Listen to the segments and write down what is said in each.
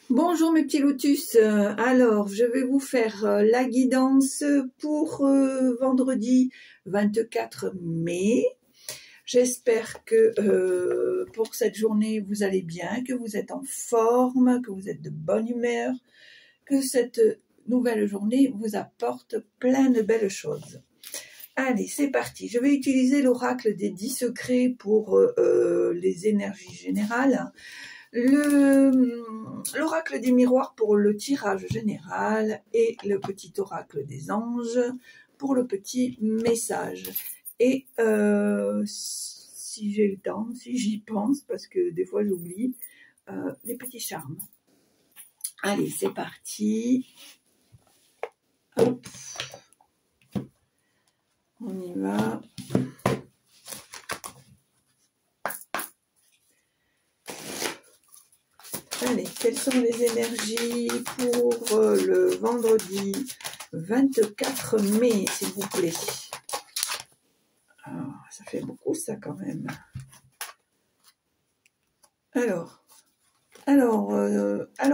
Bonjour mes petits lotus, alors je vais vous faire la guidance pour vendredi 24 mai. J'espère que pour cette journée vous allez bien, que vous êtes en forme, que vous êtes de bonne humeur, que cette nouvelle journée vous apporte plein de belles choses. Allez, c'est parti. Je vais utiliser l'oracle des 10 secrets pour les énergies générales. L'oracle des miroirs pour le tirage général et le petit oracle des anges pour le petit message. Et si j'ai le temps, si j'y pense, parce que des fois j'oublie, les petits charmes. Allez, c'est parti. Hop. On y va. Allez, quelles sont les énergies pour le vendredi 24 mai, s'il vous plaît? Ah, ça fait beaucoup, ça, quand même. Alors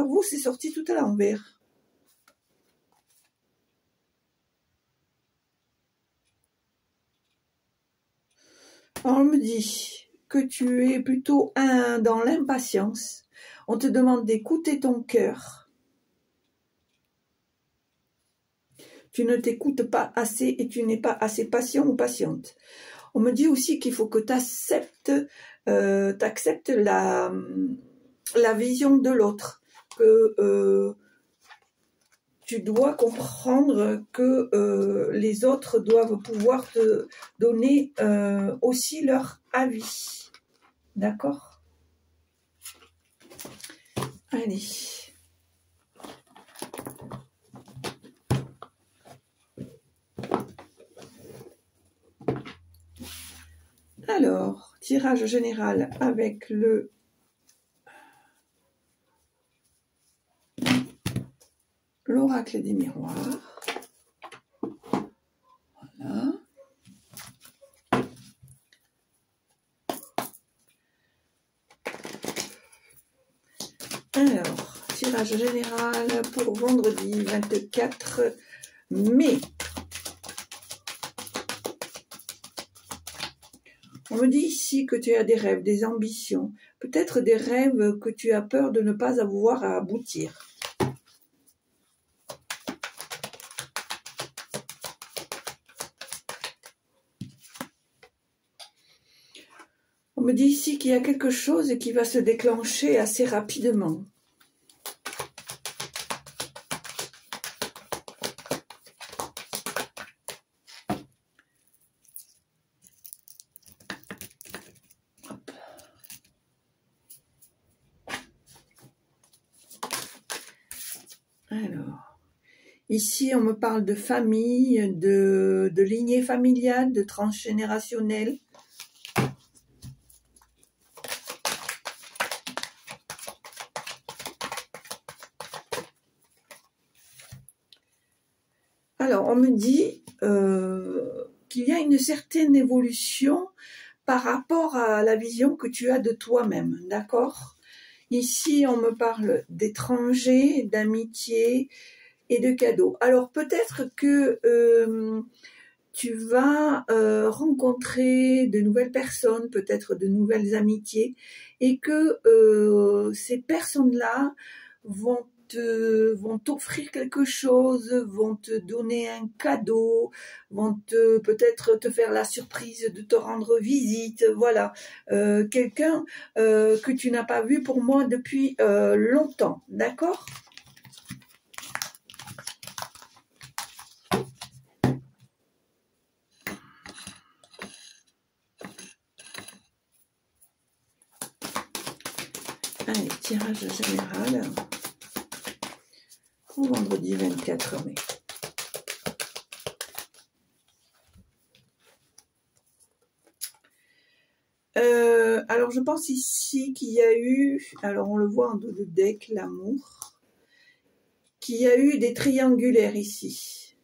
vous, c'est sorti tout à l'envers. On me dit que tu es plutôt dans l'impatience. On te demande d'écouter ton cœur. Tu ne t'écoutes pas assez et tu n'es pas assez patient ou patiente. On me dit aussi qu'il faut que tu acceptes la vision de l'autre, que tu dois comprendre que les autres doivent pouvoir te donner aussi leur avis. D'accord? Allez. Alors, tirage général avec l'oracle des miroirs. Voilà. Alors, tirage général pour vendredi 24 mai. On me dit ici que tu as des rêves, des ambitions, peut-être des rêves que tu as peur de ne pas avoir à aboutir. On me dit ici qu'il y a quelque chose qui va se déclencher assez rapidement. Alors, ici on me parle de famille, de lignée familiale, de transgénérationnelle. Alors, on me dit qu'il y a une certaine évolution par rapport à la vision que tu as de toi-même, d'accord? Ici, on me parle d'étrangers, d'amitié et de cadeaux. Alors, peut-être que tu vas rencontrer de nouvelles personnes, peut-être de nouvelles amitiés, et que ces personnes-là vont t'offrir quelque chose, vont te donner un cadeau, vont peut-être te faire la surprise de te rendre visite, voilà. Quelqu'un que tu n'as pas vu pour moi depuis longtemps, d'accord ? Allez, tirage général pour vendredi 24 mai. Alors, je pense ici qu'il y a eu, alors on le voit en dos de deck, l'amour, qu'il y a eu des triangulaires ici,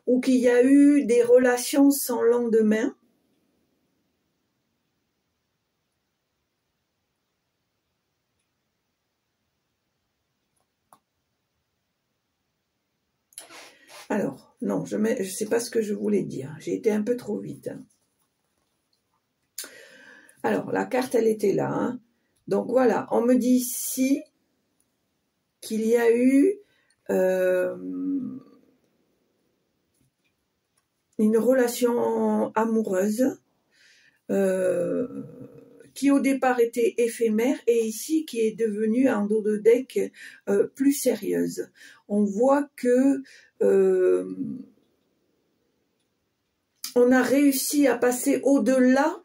ou qu'il y a eu des relations sans lendemain. Alors, non, je ne sais pas ce que je voulais dire. J'ai été un peu trop vite. Alors, la carte, elle était là. Hein. Donc, voilà. On me dit ici qu'il y a eu une relation amoureuse qui au départ était éphémère et ici qui est devenue en dos de deck plus sérieuse. On voit que on a réussi à passer au-delà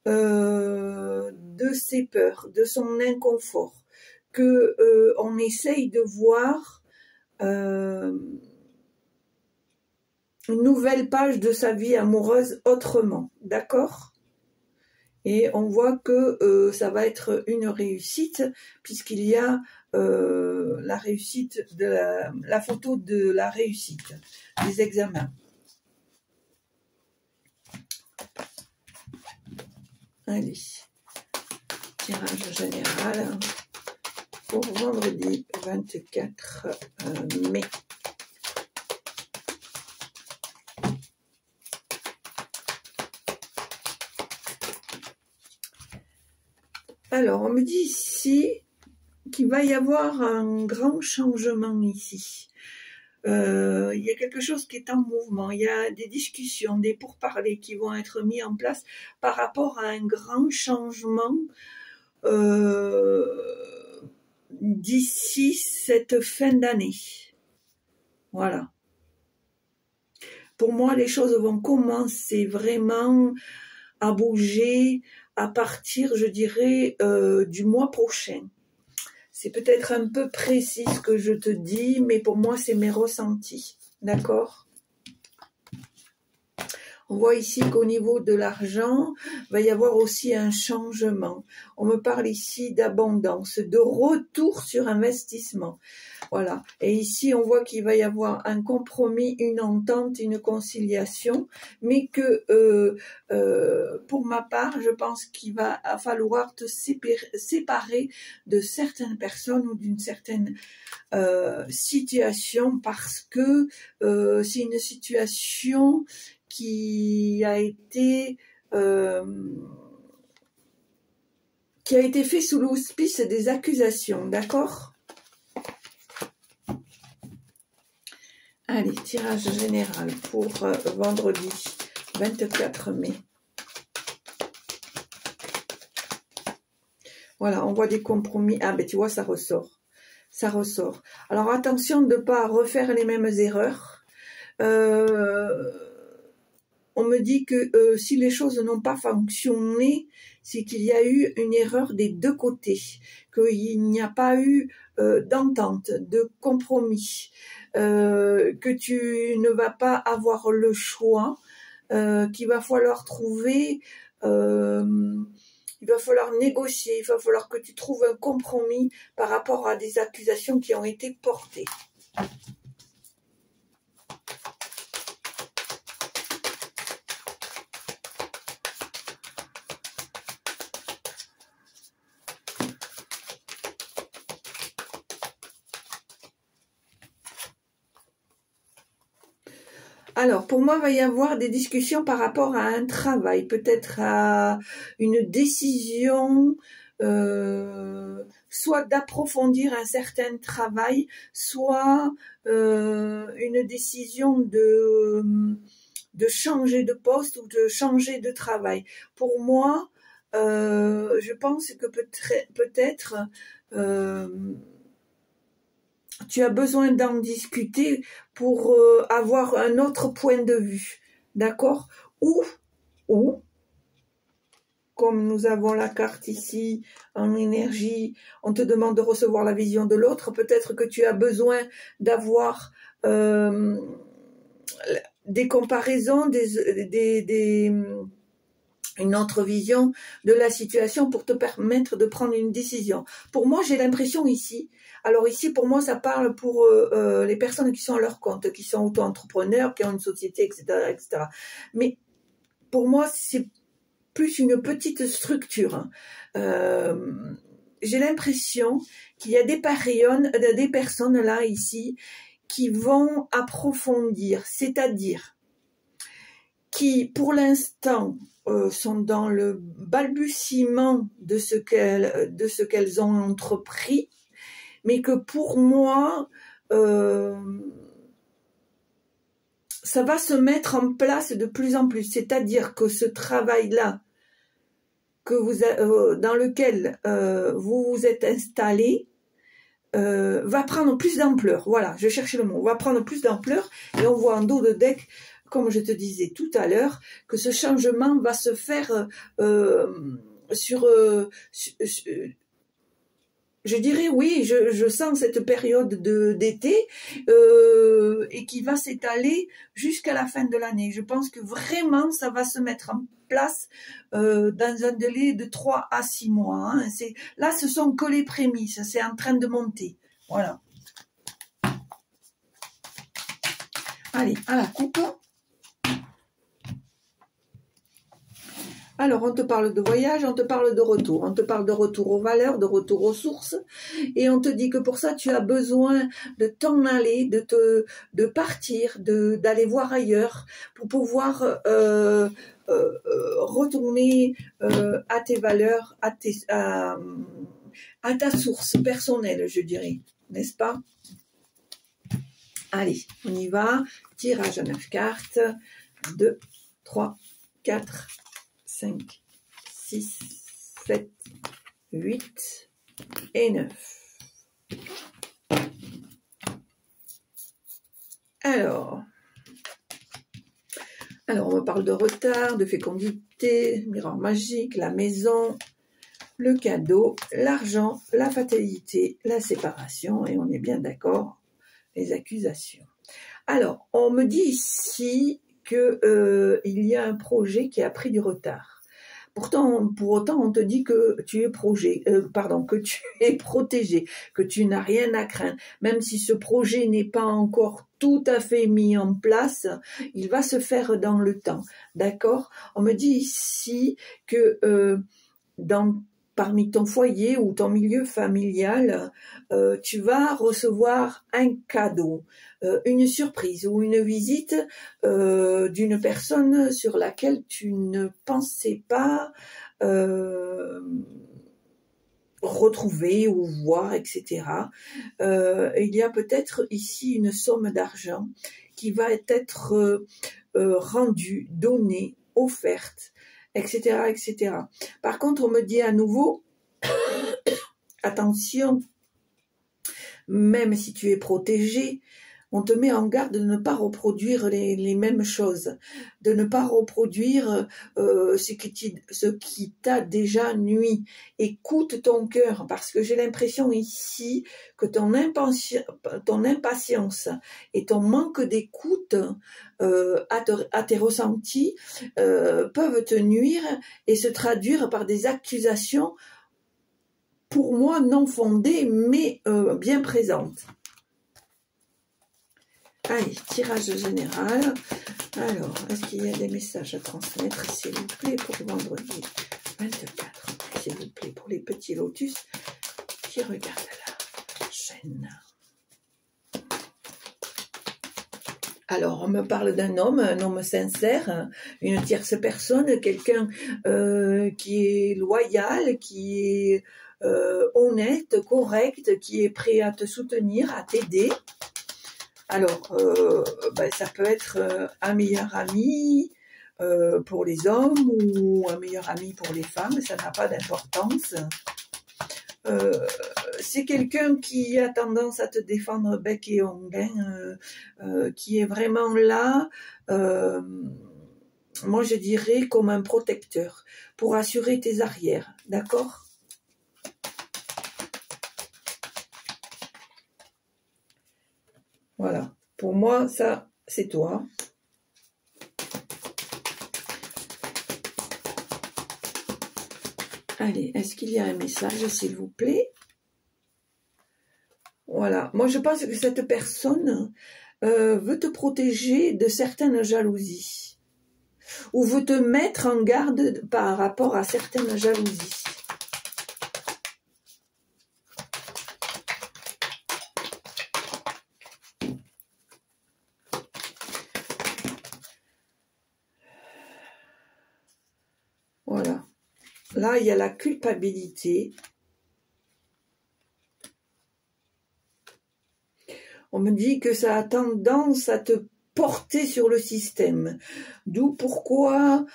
de ses peurs, de son inconfort, que on essaye de voir une nouvelle page de sa vie amoureuse autrement, d'accord? Et on voit que ça va être une réussite, puisqu'il y a la réussite de la photo de la réussite des examens. Allez, tirage général pour vendredi 24 mai. Alors, on me dit ici qu'il va y avoir un grand changement ici. Il y a quelque chose qui est en mouvement. Il y a des discussions, des pourparlers qui vont être mis en place par rapport à un grand changement d'ici cette fin d'année. Voilà. Pour moi, les choses vont commencer vraiment à bouger à partir, je dirais, du mois prochain. C'est peut-être un peu précis ce que je te dis, mais pour moi, c'est mes ressentis. D'accord ? On voit ici qu'au niveau de l'argent, il va y avoir aussi un changement. On me parle ici d'abondance, de retour sur investissement. Voilà. Et ici, on voit qu'il va y avoir un compromis, une entente, une conciliation, mais que pour ma part, je pense qu'il va falloir te séparer de certaines personnes ou d'une certaine situation parce que c'est une situation qui a été fait sous l'auspice des accusations, d'accord? Allez, tirage général pour vendredi 24 mai. Voilà, on voit des compromis. Ah ben tu vois, ça ressort. Ça ressort. Alors attention de ne pas refaire les mêmes erreurs. On me dit que si les choses n'ont pas fonctionné, c'est qu'il y a eu une erreur des deux côtés, qu'il n'y a pas eu d'entente, de compromis, que tu ne vas pas avoir le choix, qu'il va falloir trouver, il va falloir négocier, il va falloir que tu trouves un compromis par rapport à des accusations qui ont été portées. Alors, pour moi, il va y avoir des discussions par rapport à un travail, peut-être à une décision, soit d'approfondir un certain travail, soit une décision de changer de poste ou de changer de travail. Pour moi, je pense que peut-être tu as besoin d'en discuter pour avoir un autre point de vue, d'accord? Ou, comme nous avons la carte ici, en énergie, on te demande de recevoir la vision de l'autre, peut-être que tu as besoin d'avoir des comparaisons, une autre vision de la situation pour te permettre de prendre une décision. Pour moi, j'ai l'impression ici, alors ici, pour moi, ça parle pour les personnes qui sont à leur compte, qui sont auto-entrepreneurs, qui ont une société, etc., etc. Mais pour moi, c'est plus une petite structure. J'ai l'impression qu'il y a des personnes là, ici, qui vont approfondir, c'est-à-dire qui, pour l'instant, sont dans le balbutiement de ce qu'elles ont entrepris, mais que pour moi, ça va se mettre en place de plus en plus. C'est-à-dire que ce travail-là, dans lequel vous vous êtes installé, va prendre plus d'ampleur. Voilà, je cherche le mot. Va prendre plus d'ampleur et on voit en dos de deck, comme je te disais tout à l'heure, que ce changement va se faire je dirais oui, je sens cette période d'été et qui va s'étaler jusqu'à la fin de l'année. Je pense que vraiment ça va se mettre en place dans un délai de 3 à 6 mois. Hein. Là, ce sont que les prémices, c'est en train de monter. Voilà. Allez, à la coupe. Alors, on te parle de voyage, on te parle de retour. On te parle de retour aux valeurs, de retour aux sources. Et on te dit que pour ça, tu as besoin de t'en aller, de partir, d'aller voir ailleurs pour pouvoir retourner à tes valeurs, à ta source personnelle, je dirais. N'est-ce pas? Allez, on y va. Tirage à 9 cartes. 2, 3, 4, 5, 6, 7, 8 et 9. Alors, on me parle de retard, de fécondité, miroir magique, la maison, le cadeau, l'argent, la fatalité, la séparation, et on est bien d'accord, les accusations. Alors, on me dit ici que il y a un projet qui a pris du retard. Pourtant, pour autant, on te dit que tu es que tu es protégé, que tu n'as rien à craindre. Même si ce projet n'est pas encore tout à fait mis en place, il va se faire dans le temps. D'accord? On me dit ici que parmi ton foyer ou ton milieu familial, tu vas recevoir un cadeau, une surprise ou une visite d'une personne sur laquelle tu ne pensais pas retrouver ou voir, etc. Il y a peut-être ici une somme d'argent qui va être rendue, donnée, offerte, etc., etc. Par contre, on me dit à nouveau, attention, même si tu es protégé, on te met en garde de ne pas reproduire les mêmes choses, de ne pas reproduire ce qui t'a déjà nui. Écoute ton cœur, parce que j'ai l'impression ici que ton impatience et ton manque d'écoute à tes ressentis peuvent te nuire et se traduire par des accusations, pour moi non fondées, mais bien présentes. Allez, tirage général. Alors, est-ce qu'il y a des messages à transmettre, s'il vous plaît, pour vendredi 24, s'il vous plaît, pour les petits lotus qui regardent la chaîne. Alors, on me parle d'un homme, un homme sincère, une tierce personne, quelqu'un qui est loyal, qui est honnête, correct, qui est prêt à te soutenir, à t'aider. Alors, ça peut être un meilleur ami pour les hommes ou un meilleur ami pour les femmes, ça n'a pas d'importance. C'est quelqu'un qui a tendance à te défendre bec et onguin, qui est vraiment là, moi je dirais comme un protecteur, pour assurer tes arrières, d'accord ? Voilà, pour moi, ça, c'est toi. Allez, est-ce qu'il y a un message, s'il vous plaît? Voilà, moi je pense que cette personne veut te protéger de certaines jalousies, ou veut te mettre en garde par rapport à certaines jalousies. Là, il y a la culpabilité. On me dit que ça a tendance à te porter sur le système. D'où pourquoi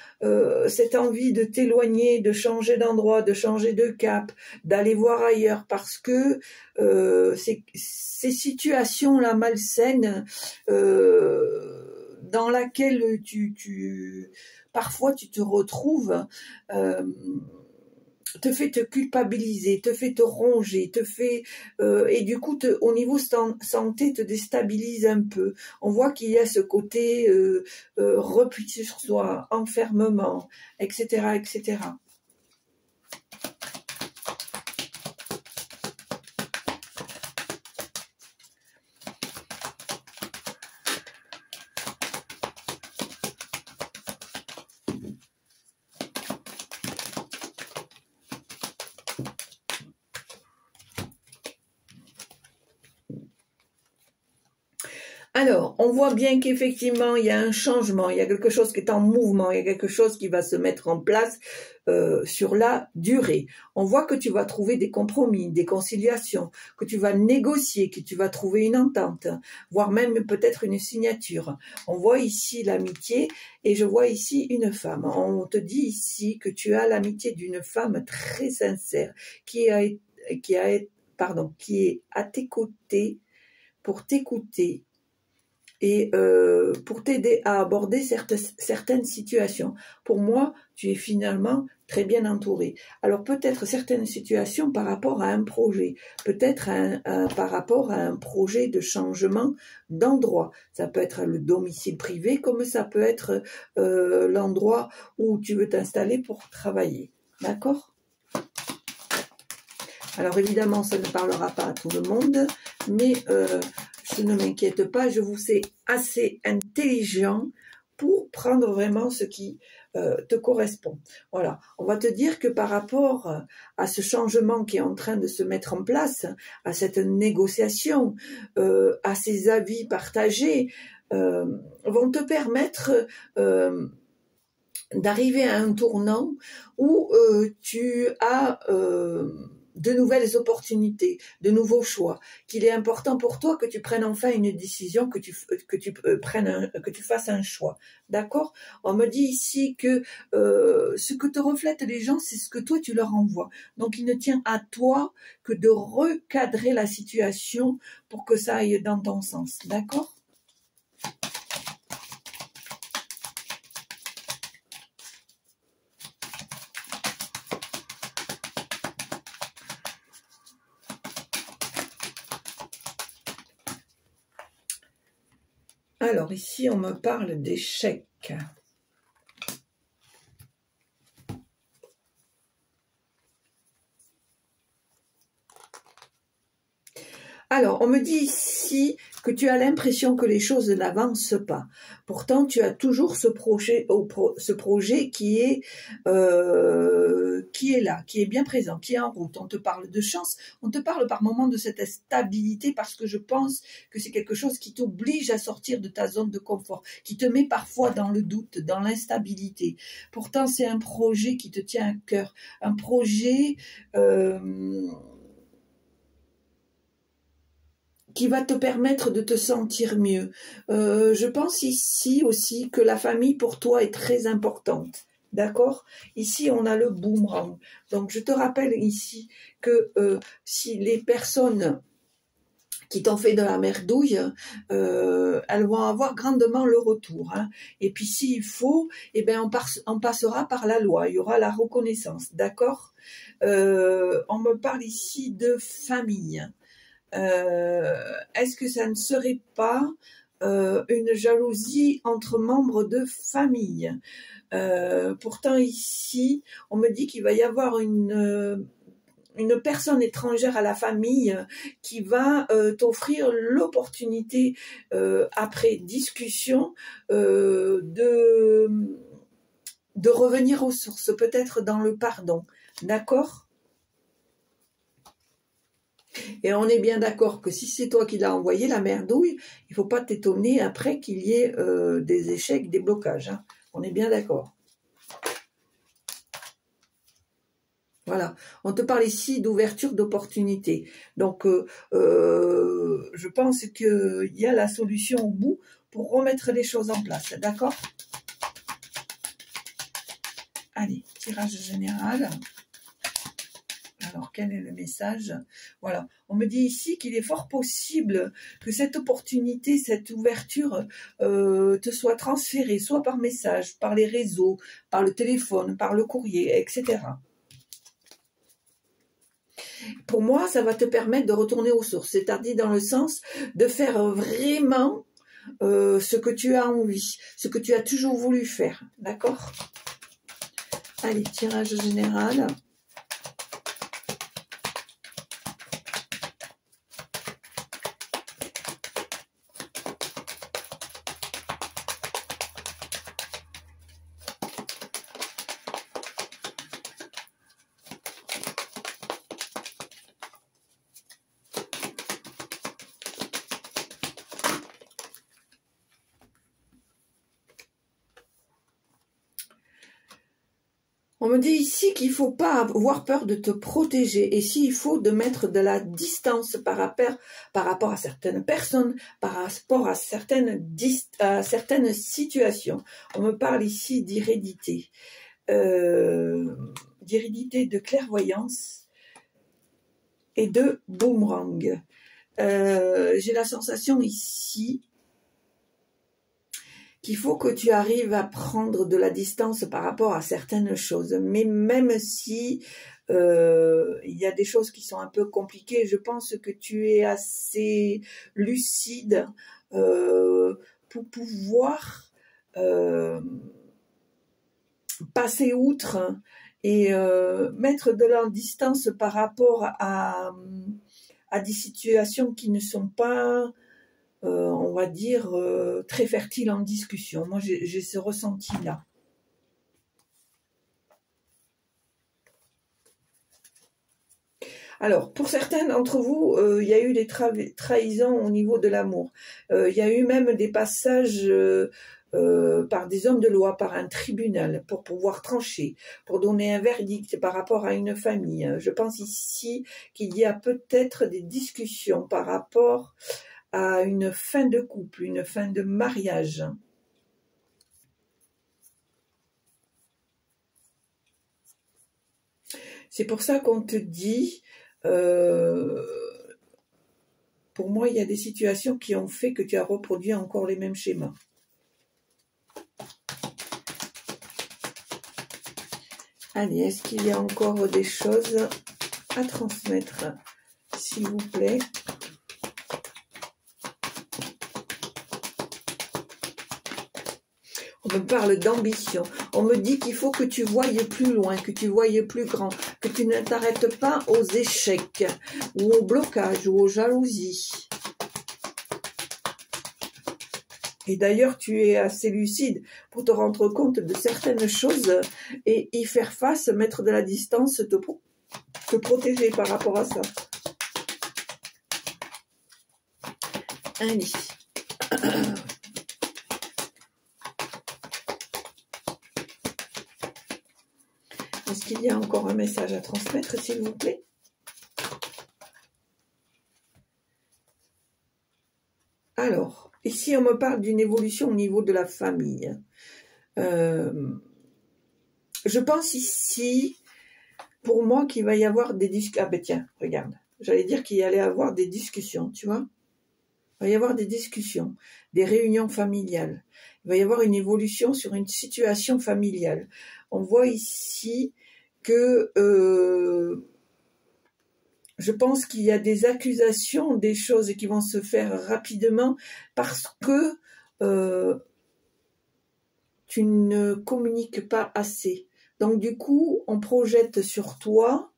cette envie de t'éloigner, de changer d'endroit, de changer de cap, d'aller voir ailleurs, parce que ces situations-là malsaines dans laquelle parfois tu te retrouves te fait te culpabiliser, te fait te ronger, te fait et du coup au niveau santé te déstabilise un peu. On voit qu'il y a ce côté repli sur soi, enfermement, etc., etc. Alors, on voit bien qu'effectivement, il y a un changement, il y a quelque chose qui est en mouvement, il y a quelque chose qui va se mettre en place sur la durée. On voit que tu vas trouver des compromis, des conciliations, que tu vas négocier, que tu vas trouver une entente, voire même peut-être une signature. On voit ici l'amitié et je vois ici une femme. On te dit ici que tu as l'amitié d'une femme très sincère qui est à tes côtés pour t'écouter et pour t'aider à aborder certaines situations. Pour moi, tu es finalement très bien entouré. Alors peut-être certaines situations par rapport à un projet, peut-être par rapport à un projet de changement d'endroit. Ça peut être le domicile privé comme ça peut être l'endroit où tu veux t'installer pour travailler. D'accord ? Alors évidemment, ça ne parlera pas à tout le monde, mais je ne m'inquiète pas, je vous sais assez intelligent pour prendre vraiment ce qui te correspond. Voilà, on va te dire que par rapport à ce changement qui est en train de se mettre en place, à cette négociation, à ces avis partagés, vont te permettre d'arriver à un tournant où tu as de nouvelles opportunités, de nouveaux choix, qu'il est important pour toi que tu prennes enfin une décision, que tu fasses un choix. D'accord ? On me dit ici que ce que te reflètent les gens, c'est ce que toi tu leur envoies. Donc il ne tient à toi que de recadrer la situation pour que ça aille dans ton sens. D'accord ? Alors ici, on me parle d'échec. Alors, on me dit ici que tu as l'impression que les choses n'avancent pas. Pourtant, tu as toujours ce projet qui est là, qui est bien présent, qui est en route. On te parle de chance, on te parle par moments de cette stabilité parce que je pense que c'est quelque chose qui t'oblige à sortir de ta zone de confort, qui te met parfois dans le doute, dans l'instabilité. Pourtant, c'est un projet qui te tient à cœur, un projet qui va te permettre de te sentir mieux. Je pense ici aussi que la famille pour toi est très importante. D'accord ? Ici, on a le boomerang. Donc, je te rappelle ici que si les personnes qui t'ont fait de la merdouille, elles vont avoir grandement le retour. Hein. Et puis, s'il faut, eh ben, on passera par la loi. Il y aura la reconnaissance. D'accord ? On me parle ici de famille. Est-ce que ça ne serait pas une jalousie entre membres de famille? Pourtant ici, on me dit qu'il va y avoir une personne étrangère à la famille qui va t'offrir l'opportunité, après discussion, de revenir aux sources, peut-être dans le pardon. D'accord ? Et on est bien d'accord que si c'est toi qui l'as envoyé, la merdouille, il ne faut pas t'étonner après qu'il y ait des échecs, des blocages. Hein. On est bien d'accord. Voilà, on te parle ici d'ouverture d'opportunités. Donc, je pense qu'il y a la solution au bout pour remettre les choses en place, d'accord? Allez, tirage général. Alors, quel est le message? Voilà, on me dit ici qu'il est fort possible que cette opportunité, cette ouverture te soit transférée, soit par message, par les réseaux, par le téléphone, par le courrier, etc. Pour moi, ça va te permettre de retourner aux sources, c'est-à-dire dans le sens de faire vraiment ce que tu as envie, ce que tu as toujours voulu faire, d'accord? Allez, tirage général. On me dit ici qu'il ne faut pas avoir peur de te protéger et s'il faut de mettre de la distance par rapport à certaines personnes, par rapport à certaines situations. On me parle ici d'hérédité, de clairvoyance et de boomerang. J'ai la sensation ici qu'il faut que tu arrives à prendre de la distance par rapport à certaines choses. Mais même si il y a des choses qui sont un peu compliquées, je pense que tu es assez lucide pour pouvoir passer outre et mettre de la distance par rapport à des situations qui ne sont pas... on va dire, très fertile en discussion. Moi, j'ai ce ressenti-là. Alors, pour certains d'entre vous, il y a eu des trahisons au niveau de l'amour. Il y a eu même des passages par des hommes de loi, par un tribunal, pour pouvoir trancher, pour donner un verdict par rapport à une famille. Je pense ici qu'il y a peut-être des discussions par rapport à une fin de couple, une fin de mariage. C'est pour ça qu'on te dit, pour moi, il y a des situations qui ont fait que tu as reproduit encore les mêmes schémas. Allez, est-ce qu'il y a encore des choses à transmettre, s'il vous plaît? On me parle d'ambition. On me dit qu'il faut que tu voyes plus loin, que tu voyes plus grand, que tu ne t'arrêtes pas aux échecs, ou au blocage, ou aux jalousies. Et d'ailleurs, tu es assez lucide pour te rendre compte de certaines choses et y faire face, mettre de la distance, te protéger par rapport à ça. Allez. Est-ce qu'il y a encore un message à transmettre, s'il vous plaît? Alors, ici, on me parle d'une évolution au niveau de la famille. Je pense ici, pour moi, qu'il va y avoir des discussions. Ah ben tiens, regarde. J'allais dire qu'il y allait avoir des discussions, tu vois. Il va y avoir des discussions, des réunions familiales. Il va y avoir une évolution sur une situation familiale. On voit ici que je pense qu'il y a des accusations, des choses qui vont se faire rapidement parce que tu ne communiques pas assez. Donc du coup, on projette sur toi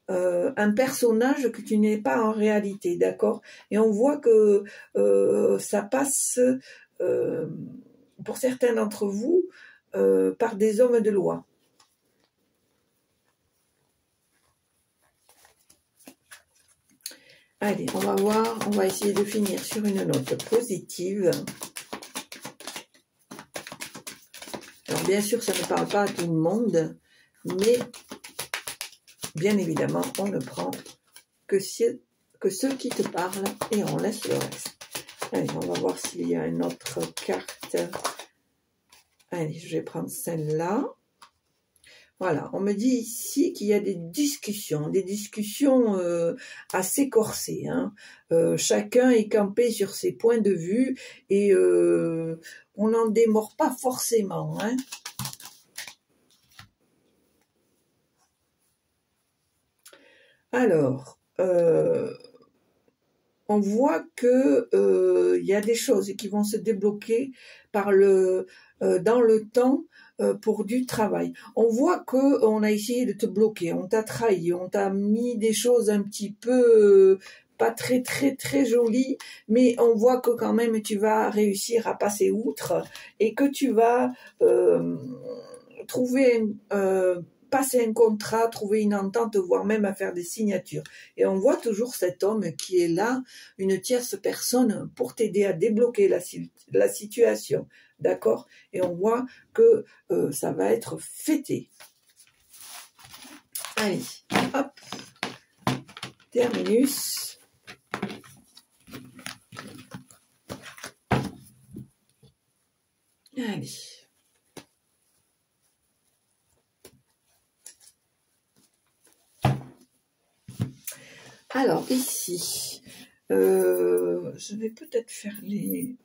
un personnage que tu n'es pas en réalité, d'accord? Et on voit que ça passe, pour certains d'entre vous, par des hommes de loi. Allez, on va voir, on va essayer de finir sur une note positive. Alors bien sûr, ça ne parle pas à tout le monde, mais bien évidemment, on ne prend que ceux qui te parlent et on laisse le reste. Allez, on va voir s'il y a une autre carte. Allez, je vais prendre celle-là. Voilà, on me dit ici qu'il y a des discussions assez corsées. Hein. Chacun est campé sur ses points de vue et on n'en démord pas forcément. Hein. Alors, on voit que y a des choses qui vont se débloquer par dans le temps pour du travail. On voit que on a essayé de te bloquer, on t'a trahi, on t'a mis des choses un petit peu pas très jolies, mais on voit que quand même tu vas réussir à passer outre et que tu vas trouver passer un contrat, trouver une entente, voire même à faire des signatures. Et on voit toujours cet homme qui est là, une tierce personne, pour t'aider à débloquer la situation. D'accord? Et on voit que ça va être fêté. Allez, hop. Terminus. Allez. Alors ici, je vais peut-être faire les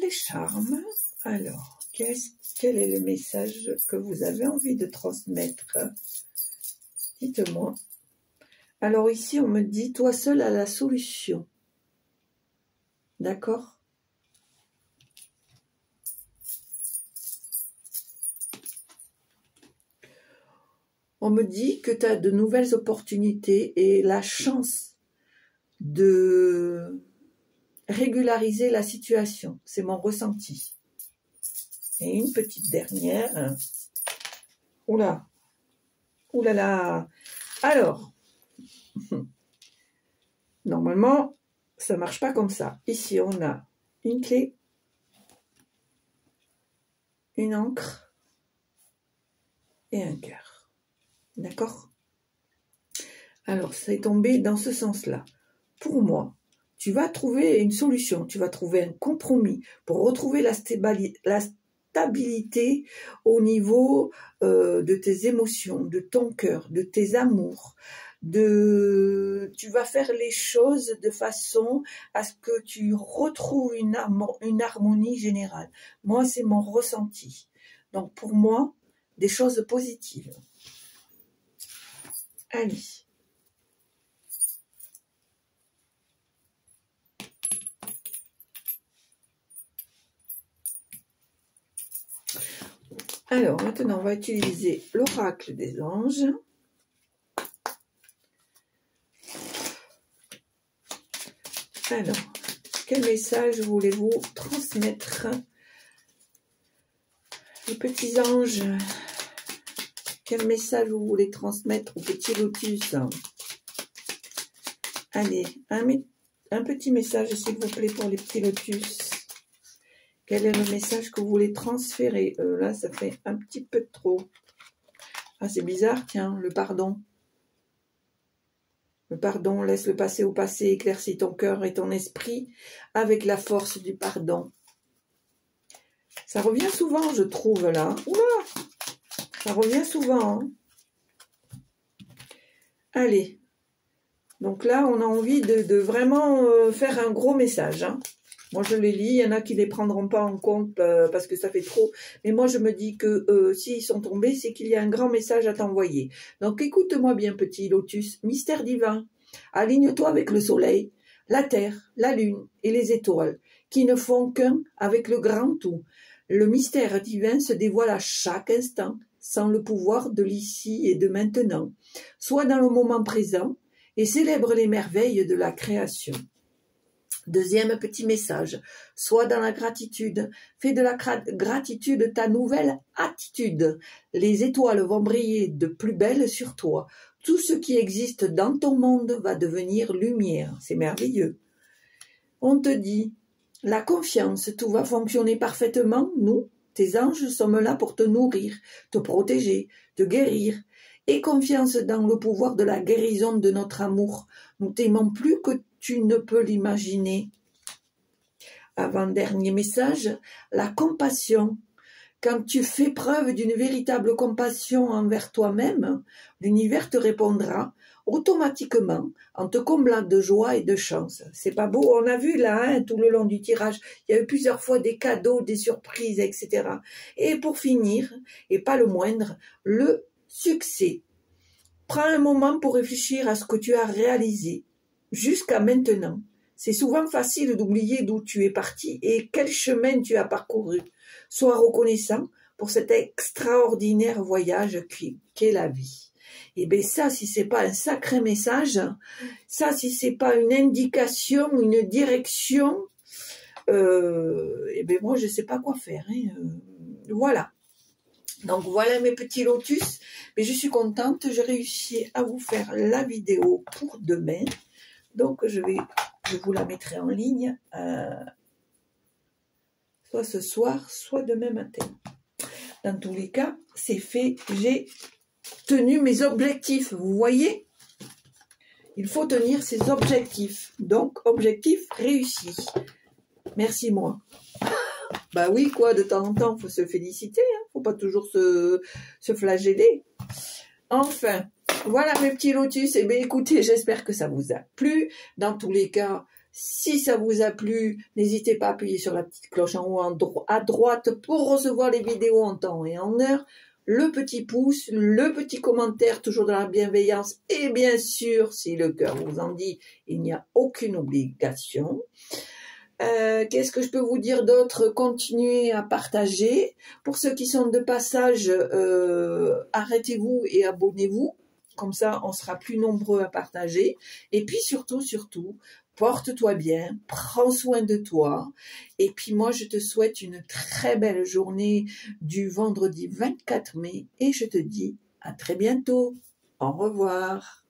charmes. Alors, quel est le message que vous avez envie de transmettre? Dites-moi. Alors ici, on me dit, toi seul as la solution. D'accord? On me dit que tu as de nouvelles opportunités et la chance de régulariser la situation. C'est mon ressenti. Et une petite dernière. Oula. Oula là. Alors, normalement, ça ne marche pas comme ça. Ici, on a une clé, une encre et un cœur. D'accord? Alors, ça est tombé dans ce sens-là. Pour moi, tu vas trouver une solution, tu vas trouver un compromis pour retrouver la stabilité au niveau de tes émotions, de ton cœur, de tes amours. Tu vas faire les choses de façon à ce que tu retrouves une harmonie générale. Moi, c'est mon ressenti. Donc, pour moi, des choses positives. Allez. Alors, maintenant, on va utiliser l'oracle des anges. Alors, quel message voulez-vous transmettre? Les petits anges, quel message vous voulez transmettre aux petits lotus? Allez, un petit message, s'il vous plaît, pour les petits lotus. Quel est le message que vous voulez transférer? Là, ça fait un petit peu trop. Ah, c'est bizarre, tiens, le pardon. Le pardon, laisse le passé au passé, éclaircis ton cœur et ton esprit avec la force du pardon. Ça revient souvent, je trouve, là. Oula! Ça revient souvent. Hein. Allez. Donc là, on a envie de vraiment faire un gros message. Hein. Moi, je les lis. Il y en a qui ne les prendront pas en compte parce que ça fait trop. Mais moi, je me dis que s'ils sont tombés, c'est qu'il y a un grand message à t'envoyer. Donc, écoute-moi bien, petit lotus. Mystère divin. Aligne-toi avec le soleil, la terre, la lune et les étoiles, qui ne font qu'un avec le grand tout. Le mystère divin se dévoile à chaque instant, sans le pouvoir de l'ici et de maintenant. Sois dans le moment présent et célèbre les merveilles de la création. Deuxième petit message, sois dans la gratitude, fais de la gratitude ta nouvelle attitude. Les étoiles vont briller de plus belle sur toi. Tout ce qui existe dans ton monde va devenir lumière. C'est merveilleux. On te dit, la confiance, tout va fonctionner parfaitement, nous, Tes anges sont là pour te nourrir, te protéger, te guérir. Aie confiance dans le pouvoir de la guérison de notre amour. Nous t'aimons plus que tu ne peux l'imaginer. Avant-dernier message, la compassion. Quand tu fais preuve d'une véritable compassion envers toi-même, l'univers te répondra automatiquement en te comblant de joie et de chance. C'est pas beau? On a vu là, hein, tout le long du tirage, il y a eu plusieurs fois des cadeaux, des surprises, etc. Et pour finir, et pas le moindre, le succès. Prends un moment pour réfléchir à ce que tu as réalisé jusqu'à maintenant. C'est souvent facile d'oublier d'où tu es parti et quel chemin tu as parcouru. Sois reconnaissant pour cet extraordinaire voyage qu'est la vie. Et bien ça, si c'est pas un sacré message, ça, si c'est pas une indication, une direction, et bien moi, je sais pas quoi faire. Voilà. Donc voilà mes petits lotus. Mais je suis contente, j'ai réussi à vous faire la vidéo pour demain. Donc je vous la mettrai en ligne soit ce soir, soit demain matin. Dans tous les cas, c'est fait. J'ai tenu mes objectifs. Vous voyez? Il faut tenir ses objectifs. Donc, objectif réussi. Merci moi. Bah oui, quoi, de temps en temps, il faut se féliciter. Hein. Faut pas toujours se flageller. Enfin, voilà mes petits lotus. Eh bien, écoutez, j'espère que ça vous a plu. Dans tous les cas, si ça vous a plu, n'hésitez pas à appuyer sur la petite cloche en haut à droite pour recevoir les vidéos en temps et en heure. Le petit pouce, le petit commentaire, toujours dans la bienveillance. Et bien sûr, si le cœur vous en dit, il n'y a aucune obligation. Qu'est-ce que je peux vous dire d'autre? Continuez à partager. Pour ceux qui sont de passage, arrêtez-vous et abonnez-vous. Comme ça, on sera plus nombreux à partager. Et puis surtout, porte-toi bien, prends soin de toi. Et puis moi, je te souhaite une très belle journée du vendredi 24 mai. Et je te dis à très bientôt. Au revoir.